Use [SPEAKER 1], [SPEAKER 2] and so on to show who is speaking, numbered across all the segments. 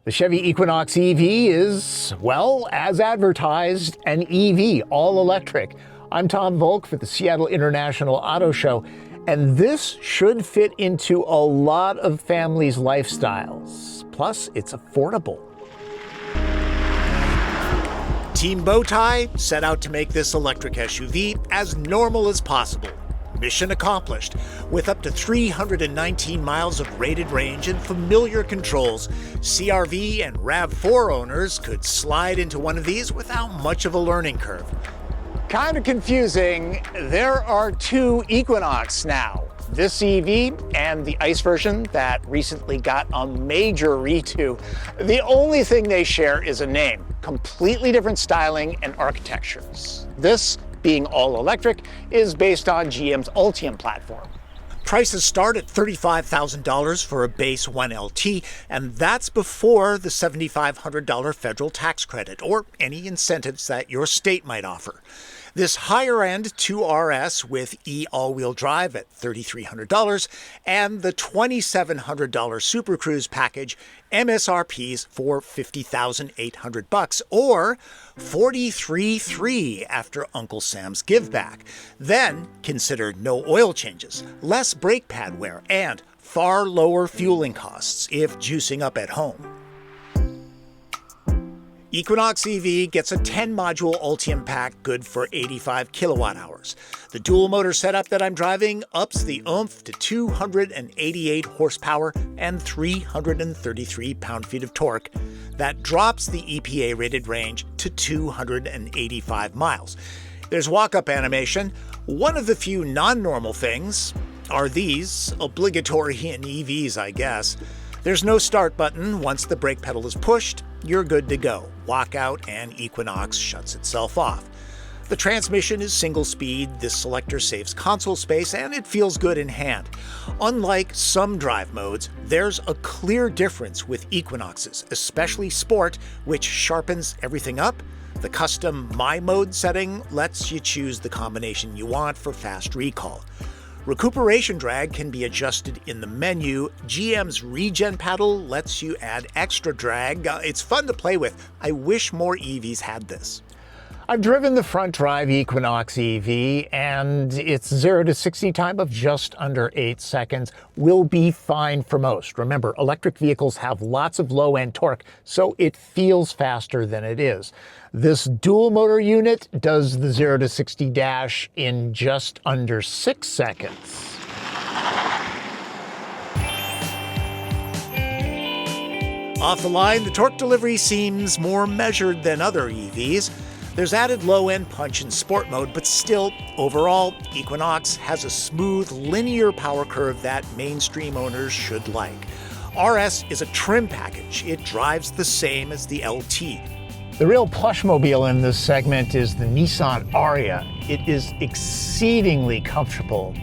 [SPEAKER 1] The Chevy Equinox EV is, well, as advertised, an EV, all electric. I'm Tom Voelk for the Seattle International Auto Show, and this should fit into a lot of families' lifestyles. Plus, it's affordable. Team Bowtie set out to make this electric SUV as normal as possible. Mission accomplished. With up to 319 miles of rated range and familiar controls, CR-V and RAV4 owners could slide into one of these without much of a learning curve. Kind of confusing. There are two Equinox now. This EV and the ICE version that recently got a major redo. The only thing they share is a name. Completely different styling and architectures. This, being all electric, is based on GM's Ultium platform. Prices start at $35,000 for a base 1LT, and that's before the $7,500 federal tax credit or any incentives that your state might offer. This higher-end 2RS with all-wheel drive at $3,300 and the $2,700 Super Cruise package MSRPs for $50,800 or $43,300 after Uncle Sam's give back. Then consider no oil changes, less brake pad wear, and far lower fueling costs if juicing up at home. Equinox EV gets a 10-module Ultium pack good for 85 kilowatt hours. The dual motor setup that I'm driving ups the oomph to 288 horsepower and 333 pound-feet of torque. That drops the EPA-rated range to 285 miles. There's walk-up animation. One of the few non-normal things are these, obligatory in EVs, I guess. There's no start button. Once the brake pedal is pushed, you're good to go. Walk out and Equinox shuts itself off. The transmission is single speed. This selector saves console space and it feels good in hand. Unlike some drive modes, there's a clear difference with Equinoxes, especially Sport, which sharpens everything up. The custom My Mode setting lets you choose the combination you want for fast recall. Recuperation drag can be adjusted in the menu. GM's Regen pedal lets you add extra drag. It's fun to play with. I wish more EVs had this. I've driven the front drive Equinox EV, and its 0 to 60 time of just under 8 seconds will be fine for most. Remember, electric vehicles have lots of low-end torque, so it feels faster than it is. This dual motor unit does the 0 to 60 dash in just under 6 seconds. Off the line, the torque delivery seems more measured than other EVs. There's added low-end punch in Sport mode, but still, overall, Equinox has a smooth, linear power curve that mainstream owners should like. RS is a trim package. It drives the same as the LT. The real plushmobile in this segment is the Nissan Ariya. It is exceedingly comfortable,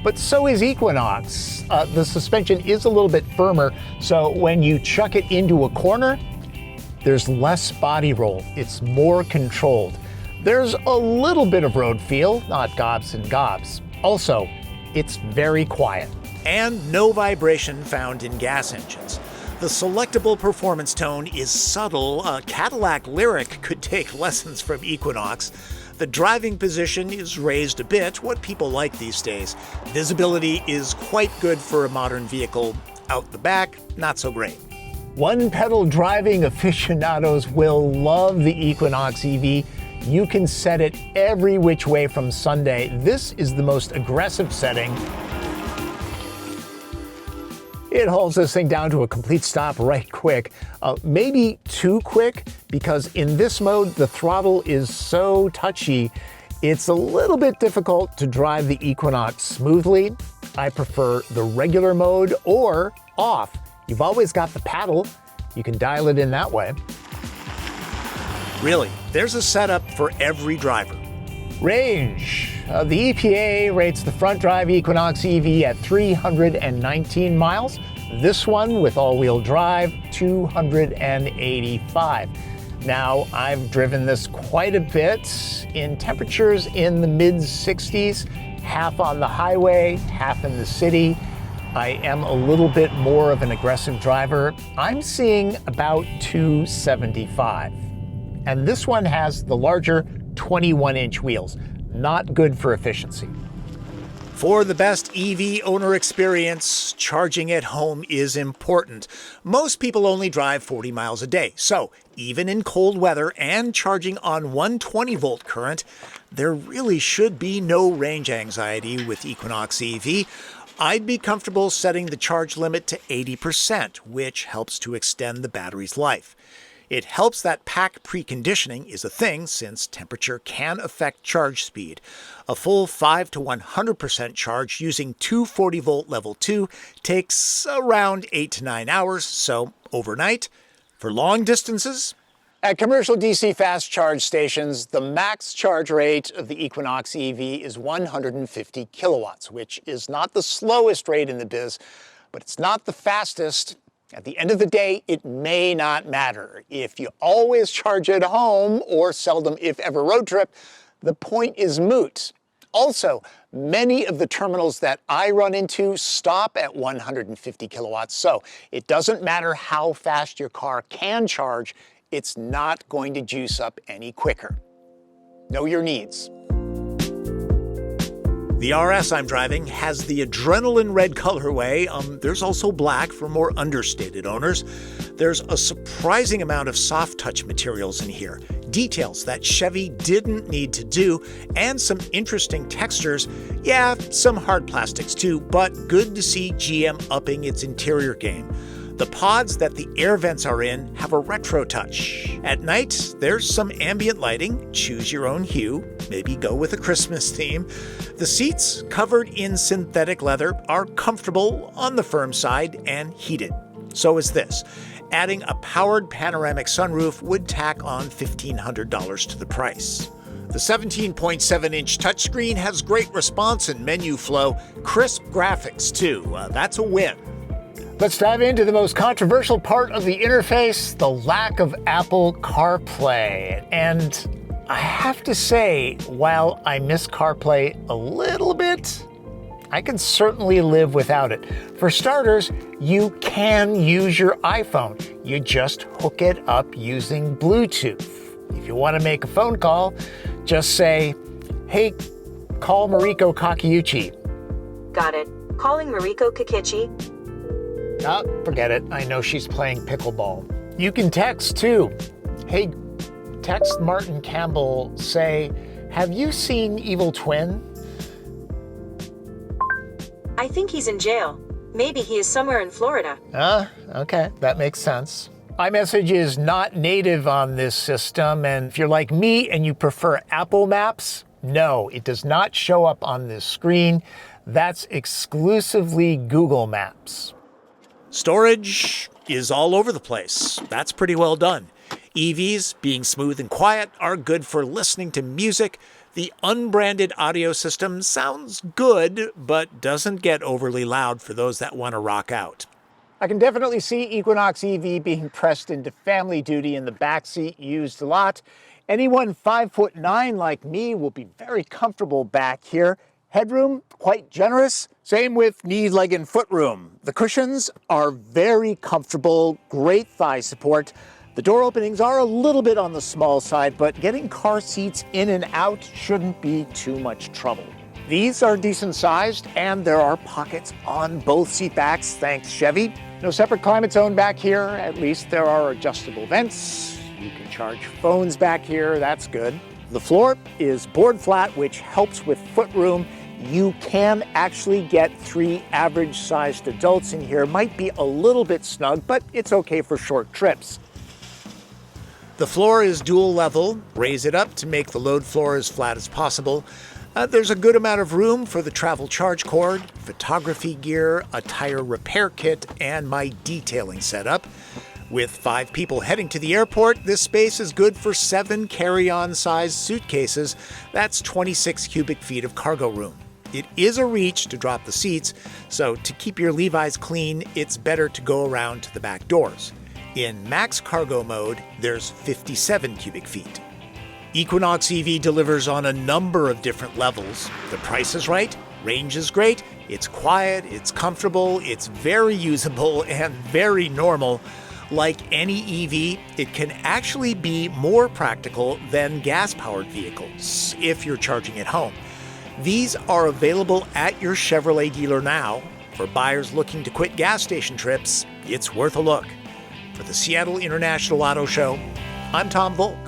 [SPEAKER 1] but so is Equinox. The suspension is a little bit firmer, so when you chuck it into a corner, there's less body roll. It's more controlled. There's a little bit of road feel, not gobs and gobs. Also, it's very quiet. And no vibration found in gas engines. The selectable performance tone is subtle. A Cadillac Lyriq could take lessons from Equinox. The driving position is raised a bit, what people like these days. Visibility is quite good for a modern vehicle. Out the back, not so great. One-pedal driving aficionados will love the Equinox EV. You can set it every which way from Sunday. This is the most aggressive setting. It holds this thing down to a complete stop right quick. Maybe too quick, because in this mode, the throttle is so touchy, it's a little bit difficult to drive the Equinox smoothly. I prefer the regular mode or off. You've always got the paddle. You can dial it in that way. Really, there's a setup for every driver. Range. The EPA rates the front drive Equinox EV at 319 miles. This one with all-wheel drive, 285. Now, I've driven this quite a bit in temperatures in the mid-60s, half on the highway, half in the city. I am a little bit more of an aggressive driver. I'm seeing about 275. And this one has the larger 21-inch wheels. Not good for efficiency. For the best EV owner experience, charging at home is important. Most people only drive 40 miles a day, so even in cold weather and charging on 120-volt current, there really should be no range anxiety with Equinox EV. I'd be comfortable setting the charge limit to 80%, which helps to extend the battery's life. It helps that pack preconditioning is a thing since temperature can affect charge speed. A full 5 to 100% charge using 240-volt level 2 takes around 8 to 9 hours, so overnight. For long distances, at commercial DC fast charge stations, the max charge rate of the Equinox EV is 150 kilowatts, which is not the slowest rate in the biz, but it's not the fastest. At the end of the day, it may not matter. If you always charge at home or seldom, if ever, road trip, the point is moot. Also, many of the terminals that I run into stop at 150 kilowatts, so it doesn't matter how fast your car can charge, it's not going to juice up any quicker. Know your needs. The RS I'm driving has the adrenaline red colorway. There's also black for more understated owners. There's a surprising amount of soft touch materials in here, details that Chevy didn't need to do, and some interesting textures. Yeah, some hard plastics too, but good to see GM upping its interior game. The pods that the air vents are in have a retro touch. At night, there's some ambient lighting. Choose your own hue. Maybe go with a Christmas theme. The seats, covered in synthetic leather, are comfortable on the firm side and heated. So is this. Adding a powered panoramic sunroof would tack on $1,500 to the price. The 17.7-inch touchscreen has great response and menu flow. Crisp graphics, too. That's a win. Let's dive into the most controversial part of the interface, the lack of Apple CarPlay. And I have to say, while I miss CarPlay a little bit, I can certainly live without it. For starters, you can use your iPhone. You just hook it up using Bluetooth. If you want to make a phone call, just say, hey, call Mariko Kakeuchi.
[SPEAKER 2] Got it. Calling Mariko Kakichi.
[SPEAKER 1] Forget it. I know she's playing pickleball. You can text too. Hey, text Martin Campbell, say, have you seen Evil Twin?
[SPEAKER 2] I think he's in jail. Maybe he is somewhere in Florida.
[SPEAKER 1] Okay, that makes sense. iMessage is not native on this system, and if you're like me and you prefer Apple Maps, no, it does not show up on this screen. That's exclusively Google Maps. Storage is all over the place. That's pretty well done. EVs, being smooth and quiet, are good for listening to music. The unbranded audio system sounds good, but doesn't get overly loud for those that want to rock out. I can definitely see Equinox EV being pressed into family duty in the backseat, used a lot. Anyone 5'9" like me will be very comfortable back here. Headroom, quite generous. Same with knee, leg, and foot room. The cushions are very comfortable, great thigh support. The door openings are a little bit on the small side, but getting car seats in and out shouldn't be too much trouble. These are decent sized, and there are pockets on both seat backs, thanks Chevy. No separate climate zone back here. At least there are adjustable vents. You can charge phones back here, that's good. The floor is board flat, which helps with foot room. You can actually get 3 average-sized adults in here. Might be a little bit snug, but it's okay for short trips. The floor is dual level. Raise it up to make the load floor as flat as possible. There's a good amount of room for the travel charge cord, photography gear, a tire repair kit, and my detailing setup. With 5 people heading to the airport, this space is good for 7 carry-on sized suitcases. That's 26 cubic feet of cargo room. It is a reach to drop the seats, so to keep your Levi's clean, it's better to go around to the back doors. In max cargo mode, there's 57 cubic feet. Equinox EV delivers on a number of different levels. The price is right, range is great, It's quiet, it's comfortable, it's very usable, and very normal. Like any EV, it can actually be more practical than gas-powered vehicles if you're charging at home. These are available at your Chevrolet dealer now. For buyers looking to quit gas station trips, it's worth a look. For the Seattle International Auto Show, I'm Tom Voelk.